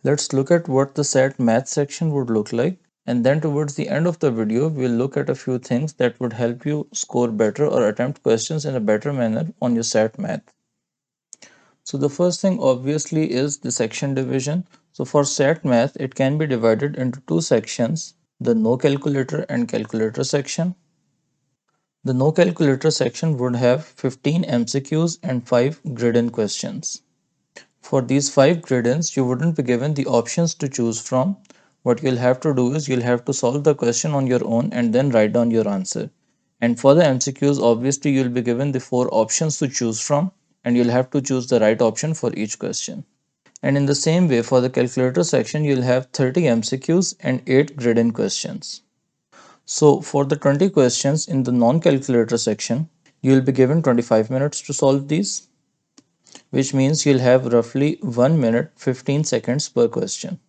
Let's look at what the SAT math section would look like, and then towards the end of the video we'll look at a few things that would help you score better or attempt questions in a better manner on your SAT math. So the first thing obviously is the section division. So for SAT math it can be divided into two sections, the no calculator and calculator section. The no calculator section would have 15 MCQs and 5 grid-in questions. For these 5 grid-ins, you wouldn't be given the options to choose from. What you'll have to do is you'll have to solve the question on your own and then write down your answer. And for the MCQs, obviously you'll be given the 4 options to choose from, and you'll have to choose the right option for each question. And in the same way, for the calculator section, you'll have 30 MCQs and 8 grid-in questions. So for the 20 questions in the non-calculator section, you will be given 25 minutes to solve these, which means you'll have roughly 1 minute 15 seconds per question.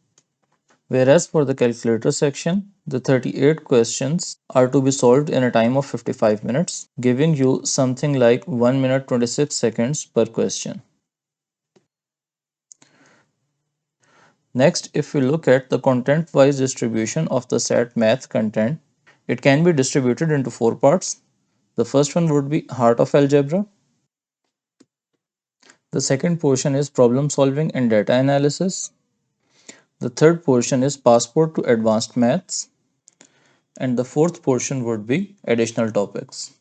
Whereas for the calculator section, the 38 questions are to be solved in a time of 55 minutes, giving you something like 1 minute 26 seconds per question. Next, if we look at the content-wise distribution of the SAT math content, it can be distributed into 4 parts. The first one would be Heart of Algebra. The second portion is Problem Solving and Data Analysis. The third portion is Passport to Advanced Maths. And the fourth portion would be Additional Topics.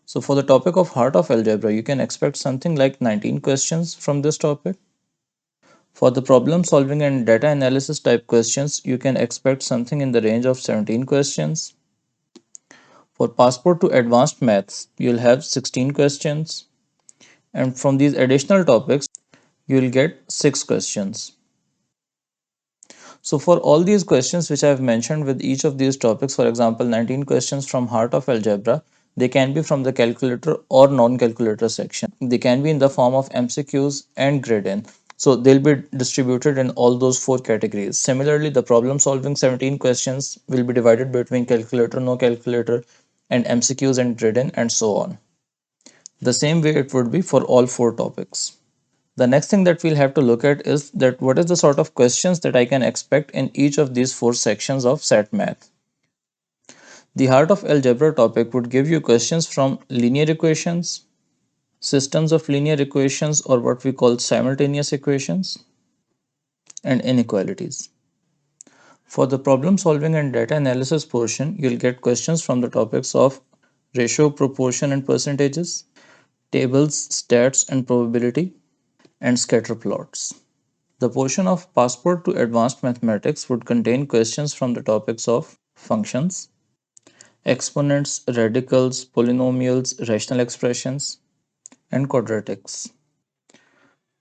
So for the topic of Heart of Algebra, you can expect something like 19 questions from this topic. For the problem solving and data analysis type questions, you can expect something in the range of 17 questions. For Passport to Advanced Maths, you'll have 16 questions. And from these additional topics, you'll get 6 questions. So for all these questions which I have mentioned with each of these topics, for example, 19 questions from Heart of Algebra, they can be from the calculator or non-calculator section. They can be in the form of MCQs and grid-in. So they'll be distributed in all those 4 categories. Similarly, the problem solving 17 questions will be divided between calculator, no calculator, and MCQs and grid-in, and so on. The same way it would be for all 4 topics. The next thing that we'll have to look at is that what is the sort of questions that I can expect in each of these 4 sections of SAT math. The Heart of Algebra topic would give you questions from linear equations, systems of linear equations or what we call simultaneous equations, and inequalities. For the problem solving and data analysis portion, you'll get questions from the topics of ratio, proportion and percentages, tables, stats and probability, and scatter plots. The portion of Passport to Advanced Mathematics would contain questions from the topics of functions, exponents, radicals, polynomials, rational expressions, and quadratics.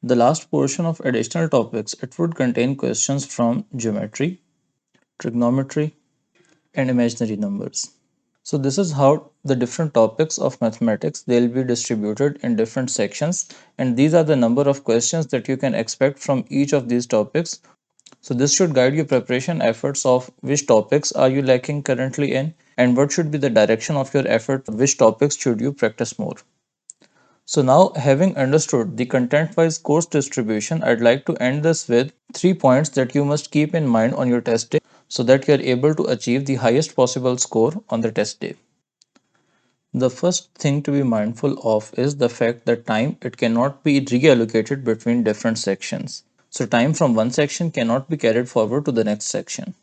The last portion of additional topics, it would contain questions from geometry, trigonometry, and imaginary numbers. So this is how the different topics of mathematics they'll be distributed in different sections, and these are the number of questions that you can expect from each of these topics. So this should guide your preparation efforts of which topics are you lacking currently in and what should be the direction of your effort, which topics should you practice more. So now having understood the content-wise course distribution, I'd like to end this with 3 points that you must keep in mind on your test day so that you are able to achieve the highest possible score on the test day. The first thing to be mindful of is the fact that time it cannot be reallocated between different sections. So time from one section cannot be carried forward to the next section.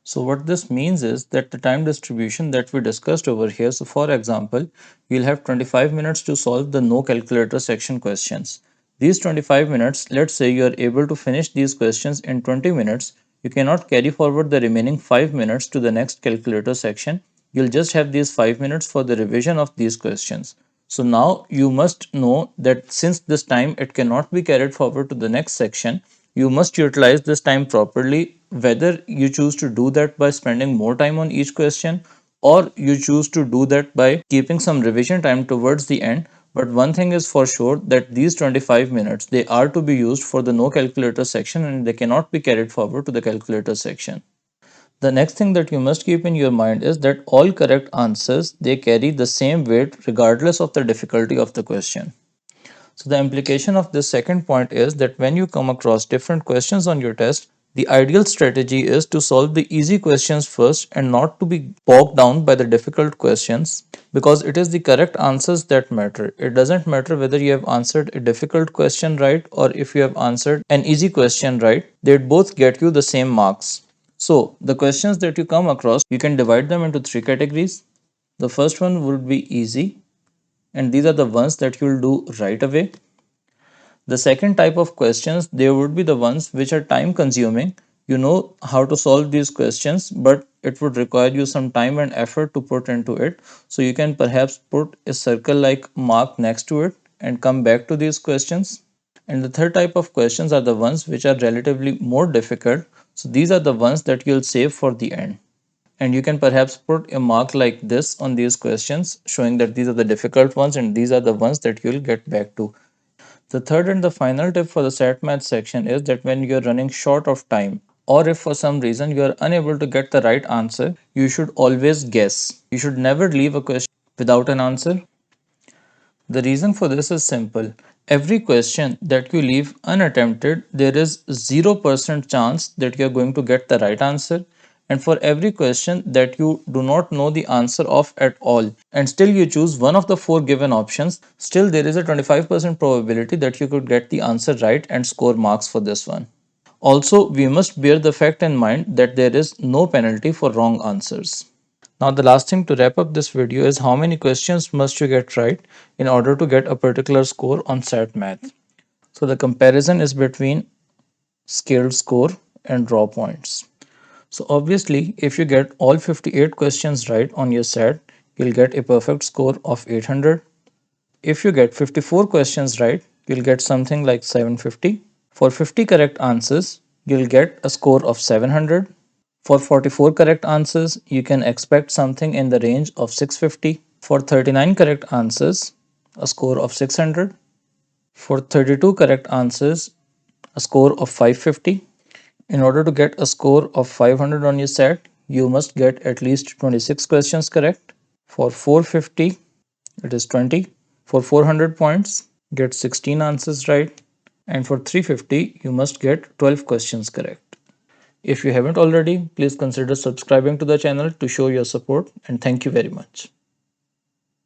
So what this means is that the time distribution that we discussed over here, so for example, we'll have 25 minutes to solve the no calculator section questions. These 25 minutes, let's say you are able to finish these questions in 20 minutes, you cannot carry forward the remaining 5 minutes to the next calculator section. You'll just have these 5 minutes for the revision of these questions. So now you must know that since this time it cannot be carried forward to the next section, you must utilize this time properly, whether you choose to do that by spending more time on each question or you choose to do that by keeping some revision time towards the end. But one thing is for sure that these 25 minutes they are to be used for the no calculator section and they cannot be carried forward to the calculator section. The next thing that you must keep in your mind is that all correct answers they carry the same weight regardless of the difficulty of the question. So the implication of this second point is that when you come across different questions on your test, the ideal strategy is to solve the easy questions first and not to be bogged down by the difficult questions, because it is the correct answers that matter. It doesn't matter whether you have answered a difficult question right or if you have answered an easy question right, they both get you the same marks. So the questions that you come across, you can divide them into three categories. The first one would be easy, and these are the ones that you'll do right away. The second type of questions, they would be the ones which are time consuming. You know how to solve these questions, but it would require you some time and effort to put into it. So you can perhaps put a circle like mark next to it and come back to these questions. And the third type of questions are the ones which are relatively more difficult. So these are the ones that you'll save for the end. And you can perhaps put a mark like this on these questions, showing that these are the difficult ones and these are the ones that you'll get back to. The third and the final tip for the SAT math section is that when you're running short of time, or if for some reason you are unable to get the right answer, you should always guess. You should never leave a question without an answer. The reason for this is simple. Every question that you leave unattempted, there is 0% chance that you are going to get the right answer. And for every question that you do not know the answer of at all, and still you choose one of the four given options, still there is a 25% probability that you could get the answer right and score marks for this one. Also, we must bear the fact in mind that there is no penalty for wrong answers. Now the last thing to wrap up this video is how many questions must you get right in order to get a particular score on SAT math. So the comparison is between scaled score and raw points. So obviously if you get all 58 questions right on your SAT, you'll get a perfect score of 800. If you get 54 questions right, you'll get something like 750. For 50 correct answers, you'll get a score of 700. For 44 correct answers, you can expect something in the range of 650. For 39 correct answers, a score of 600. For 32 correct answers, a score of 550. In order to get a score of 500 on your set, you must get at least 26 questions correct. For 450, it is 20. For 400 points, get 16 answers right. And for 350, you must get 12 questions correct. If you haven't already, please consider subscribing to the channel to show your support, and thank you very much.